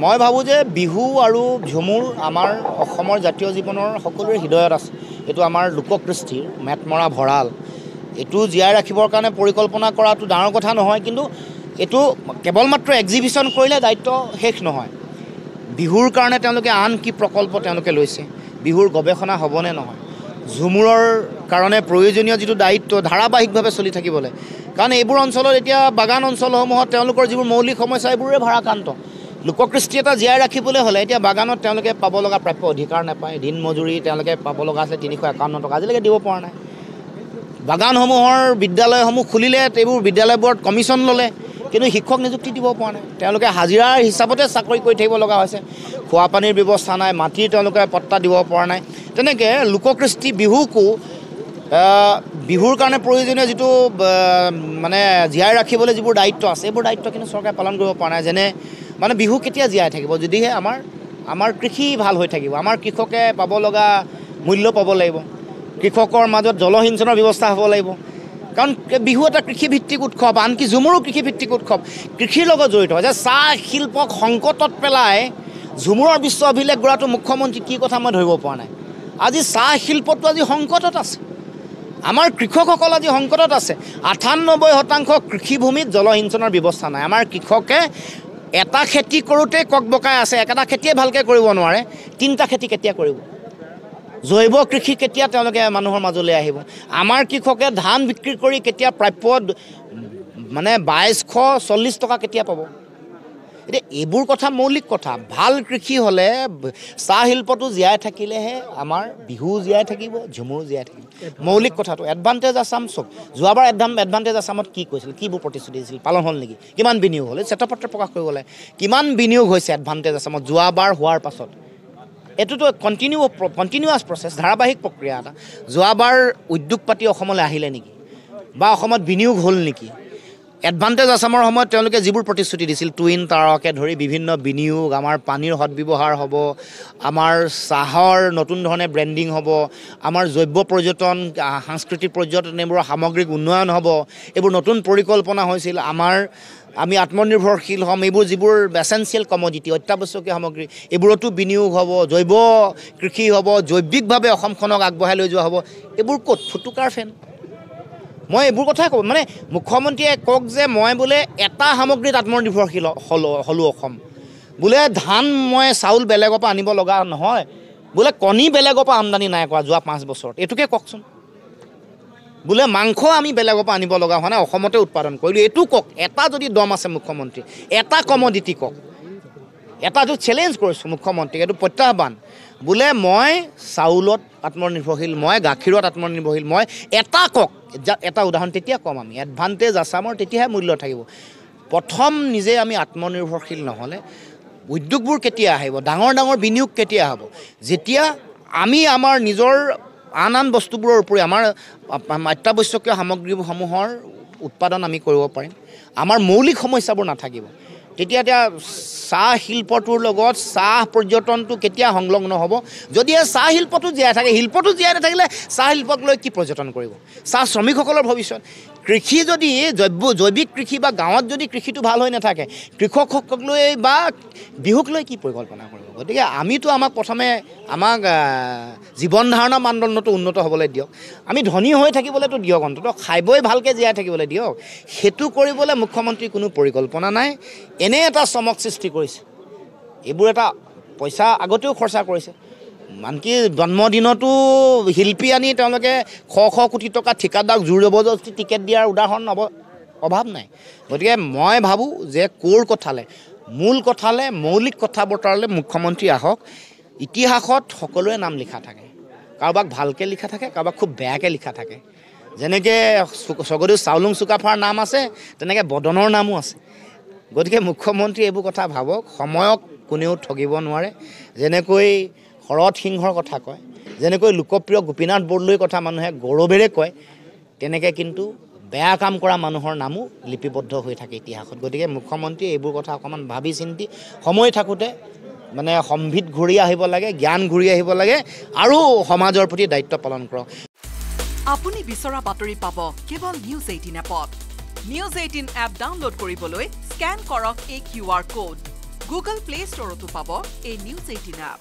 মই ভাবোঁ যে বিহু আৰু ঝুমুৰ আমাৰ অসমৰ জাতীয় জীৱনৰ সকলোৰে হৃদয়ত আছে। এইটো আমাৰ লোককৃষ্টিৰ মেটমৰা ভঁৰাল। এইটো জীয়াই ৰাখিবৰ কাৰণে পৰিকল্পনা কৰাটো ডাঙৰ কথা নহয়, কিন্তু এইটো কেৱল মাত্ৰ এক্সিবিশ্যন কৰিলে দায়িত্ব শেষ নহয়। বিহুৰ কাৰণে তেওঁলোকে আন কি প্ৰকল্প তেওঁলোকে লৈছে, বিহুৰ গৱেষণা হ'বনে নহয়, ঝুমুৰৰ কাৰণে প্ৰয়োজনীয় যিটো দায়িত্ব ধাৰাবাহিকভাৱে চলি থাকিবলৈ। কাৰণ এইবোৰ অঞ্চলত এতিয়া বাগান অঞ্চলসমূহত তেওঁলোকৰ যিবোৰ মৌলিক সমস্যা এইবোৰে ভাৰাক্ৰান্ত। লোককৃষ্টি এটা জীয়াই ৰাখিবলৈ হ'লে এতিয়া বাগানত তেওঁলোকে পাব লগা প্ৰাপ্য অধিকাৰ নাপায়। দিন মজুৰি তেওঁলোকে পাব লগা আছে 351 টকা, আজিলৈকে দিব পৰা নাই। বাগানসমূহৰ বিদ্যালয়সমূহ খুলিলে এইবোৰ বিদ্যালয়বোৰত কমিশ্যন ল'লে, কিন্তু শিক্ষক নিযুক্তি দিব পৰা নাই। তেওঁলোকে হাজিৰাৰ হিচাপতে চাকৰি কৰি থাকিব লগা হৈছে। খোৱা পানীৰ ব্যৱস্থা নাই, মাটিৰ তেওঁলোকে পট্টা দিব পৰা নাই। তেনেকৈ লোককৃষ্টি বিহুকো বিহুৰ কাৰণে প্ৰয়োজনীয় যিটো মানে জীয়াই ৰাখিবলৈ যিবোৰ দায়িত্ব আছে, এইবোৰ দায়িত্ব কিন্তু চৰকাৰে পালন কৰিব পৰা নাই। যেনে মানে বিহু কেতিয়া জীয়াই থাকিব, যদিহে আমাৰ কৃষি ভাল হৈ থাকিব, আমাৰ কৃষকে পাব লগা মূল্য পাব লাগিব, কৃষকৰ মাজত জলসিঞ্চনৰ ব্যৱস্থা হ'ব লাগিব। কাৰণ বিহু এটা কৃষিভিত্তিক উৎসৱ, আনকি ঝুমুৰো কৃষিভিত্তিক উৎসৱ, কৃষিৰ লগত জড়িত। যে চাহ শিল্পক সংকটত পেলাই ঝুমুৰৰ বিশ্ব অভিলেখ গঢ়াটো মুখ্যমন্ত্ৰী কি কথা মই ধৰিব পৰা নাই। আজি চাহ শিল্পটো আজি সংকটত আছে, আমাৰ কৃষকসকল আজি সংকটত আছে। 98% কৃষিভূমিত জলসিঞ্চনৰ ব্যৱস্থা নাই। আমাৰ কৃষকে এটা খেতি কৰোঁতে ককবকাই আছে, একেটা খেতিয়ে ভালকৈ কৰিব নোৱাৰে, 3টা খেতি কেতিয়া কৰিব, জৈৱ কৃষি কেতিয়া তেওঁলোকে মানুহৰ মাজলৈ আহিব। আমাৰ কৃষকে ধান বিক্ৰী কৰি কেতিয়া প্ৰাপ্য মানে 2240 টকা কেতিয়া পাব। এতিয়া এইবোৰ কথা মৌলিক কথা। ভাল কৃষি হ'লে চাহ শিল্পটো জীয়াই থাকিলেহে আমাৰ বিহু জীয়াই থাকিব, ঝুমুৰ জীয়াই থাকিব। মৌলিক কথাটো এডভান্টেজ আছাম চব। যোৱাবাৰ এডভান্টেজ আছামত কি কৈছিল, কিবোৰ প্ৰতিশ্ৰুতি দিছিল, পালন হ'ল নেকি, কিমান বিনিয়োগ হ'ল, শ্বেতপত্ৰ প্ৰকাশ কৰিব লাগে। কিমান বিনিয়োগ হৈছে এডভান্টেজ আছামত যোৱাবাৰ হোৱাৰ পাছত। এইটোতো কণ্টিনিউৱাছ প্ৰচেছ, ধাৰাবাহিক প্ৰক্ৰিয়া এটা। যোৱাবাৰ উদ্যোগপাতি অসমলৈ আহিলে নেকি, বা অসমত বিনিয়োগ হ'ল নেকি? এডভান্টেজ আছামৰ সময়ত তেওঁলোকে যিবোৰ প্ৰতিশ্ৰুতি দিছিল, টুইন টাৱাৰকে ধৰি বিভিন্ন বিনিয়োগ, আমাৰ পানীৰ সদব্যৱহাৰ হ'ব, আমাৰ চাহৰ নতুন ধৰণে ব্ৰেণ্ডিং হ'ব, আমাৰ জৈৱ পৰ্যটন, সাংস্কৃতিক পৰ্যটন, এইবোৰৰ সামগ্ৰিক উন্নয়ন হ'ব, এইবোৰ নতুন পৰিকল্পনা হৈছিল। আমি আত্মনিৰ্ভৰশীল হ'ম, এইবোৰ যিবোৰ এচেঞ্চিয়েল কমডিটি, অত্যাৱশ্যকীয় সামগ্ৰী, এইবোৰতো বিনিয়োগ হ'ব, জৈৱ কৃষি হ'ব, জৈৱিকভাৱে অসমখনক আগবঢ়াই লৈ যোৱা হ'ব। এইবোৰ ক'ত ফুটুকাৰ ফেন। মই এইবোৰ কথাই কওঁ, মানে মুখ্যমন্ত্ৰীয়ে কওক যে মই বোলে এটা সামগ্ৰীত আত্মনিৰ্ভৰশীল হ'লোঁ অসম, বোলে ধান মই চাউল বেলেগৰ পৰা আনিব লগা নহয়, বোলে কণী বেলেগৰ পৰা আমদানি নাই কৰা যোৱা 5 বছৰত, এইটোকে কওকচোন। বোলে মাংস আমি বেলেগৰ পৰা আনিব লগা হোৱা নাই, অসমতে উৎপাদন কৰিলোঁ, এইটো কওক। এটা যদি দম আছে মুখ্যমন্ত্ৰী, এটা কমডিটি কওক। এটা য'ত চেলেঞ্জ কৰিছোঁ মুখ্যমন্ত্ৰীক, এইটো প্ৰত্যাহ্বান। বোলে মই চাউলত আত্মনিৰ্ভৰশীল, মই গাখীৰত আত্মনিৰ্ভৰশীল, মই এটা কওক, এটা উদাহৰণ তেতিয়া ক'ম আমি। এডভান্টেজ আছামৰ তেতিয়াহে মূল্য থাকিব। প্ৰথম নিজে আমি আত্মনিৰ্ভৰশীল নহ'লে উদ্যোগবোৰ কেতিয়া আহিব, ডাঙৰ ডাঙৰ বিনিয়োগ কেতিয়া হ'ব, যেতিয়া আমি আমাৰ নিজৰ আন বস্তুবোৰৰ উপৰি আমাৰ অত্যাৱশ্যকীয় সামগ্ৰীসমূহৰ উৎপাদন আমি কৰিব পাৰিম, আমাৰ মৌলিক সমস্যাবোৰ নাথাকিব। তেতিয়া চাহ শিল্পটোৰ লগত চাহ পৰ্যটনটো কেতিয়া সংলগ্ন হ'ব। যদিহে চাহ শিল্পটো জীয়াই থাকে, শিল্পটো জীয়াই নাথাকিলে চাহ শিল্পক লৈ কি পৰ্যটন কৰিব, চাহ শ্ৰমিকসকলৰ ভৱিষ্যত। কৃষি যদি জৈৱিক কৃষি বা গাঁৱত যদি কৃষিটো ভাল হৈ নাথাকে, কৃষকসকলক লৈ বা বিহুক লৈ কি পৰিকল্পনা কৰিব। গতিকে আমিতো প্ৰথমে আমাক জীৱন ধাৰণৰ মানদণ্ডটো উন্নত হ'বলৈ দিয়ক, আমি ধনী হৈ থাকিবলৈতো দিয়ক, অন্ততঃ খাই বৈ ভালকৈ জীয়াই থাকিবলৈ দিয়ক। সেইটো কৰিবলৈ মুখ্যমন্ত্ৰীৰ কোনো পৰিকল্পনা নাই। এনে এটা চমক সৃষ্টি কৰিছে। এইবোৰ এটা পইচা আগতেও খৰচা কৰিছে, আনকি জন্মদিনতো শিল্পী আনি তেওঁলোকে শ কোটি টকা ঠিকাদাৰক জোৰ জবৰদস্তি টিকেট দিয়াৰ উদাহৰণ অভাৱ নাই। গতিকে মই ভাবোঁ যে মূল কথালে মৌলিক কথা বতৰালে মুখ্যমন্ত্ৰী আহক। ইতিহাসত সকলোৰে নাম লিখা থাকে, কাৰোবাক ভালকৈ লিখা থাকে, কাৰোবাক খুব বেয়াকৈ লিখা থাকে। যেনেকৈ স্বৰ্গদেউ চাওলুং চুকাফাৰ নাম আছে, তেনেকৈ বদনৰ নামো আছে। গতিকে মুখ্যমন্ত্ৰী এইবোৰ কথা ভাবক, সময়ক কোনেও ঠগিব নোৱাৰে। যেনেকৈ শৰৎ সিংহৰ কথা কয়, যেনেকৈ লোকপ্ৰিয় গোপীনাথ বৰদলৈৰ কথা মানুহে গৌৰৱেৰে কয়, তেনেকৈ কিন্তু বেয়া কাম কৰা মানুহৰ নামো লিপিবদ্ধ হৈ থাকে ইতিহাসত। গতিকে মুখ্যমন্ত্ৰীয়ে এইবোৰ কথা অকণমান ভাবি চিন্তি সময় থাকোঁতে মানে সম্বিত ঘূৰি আহিব লাগে, জ্ঞান ঘূৰি আহিব লাগে, আৰু সমাজৰ প্ৰতি দায়িত্ব পালন কৰক। আপুনি বিচৰা বাতৰি পাব কেৱল নিউজ 18 এপত। নিউজ 18 এপ ডাউনলোড কৰিবলৈ স্কেন কৰক এই QR কোড। গুগল প্লে ষ্টৰতো পাব এই নিউজ 18 এপ।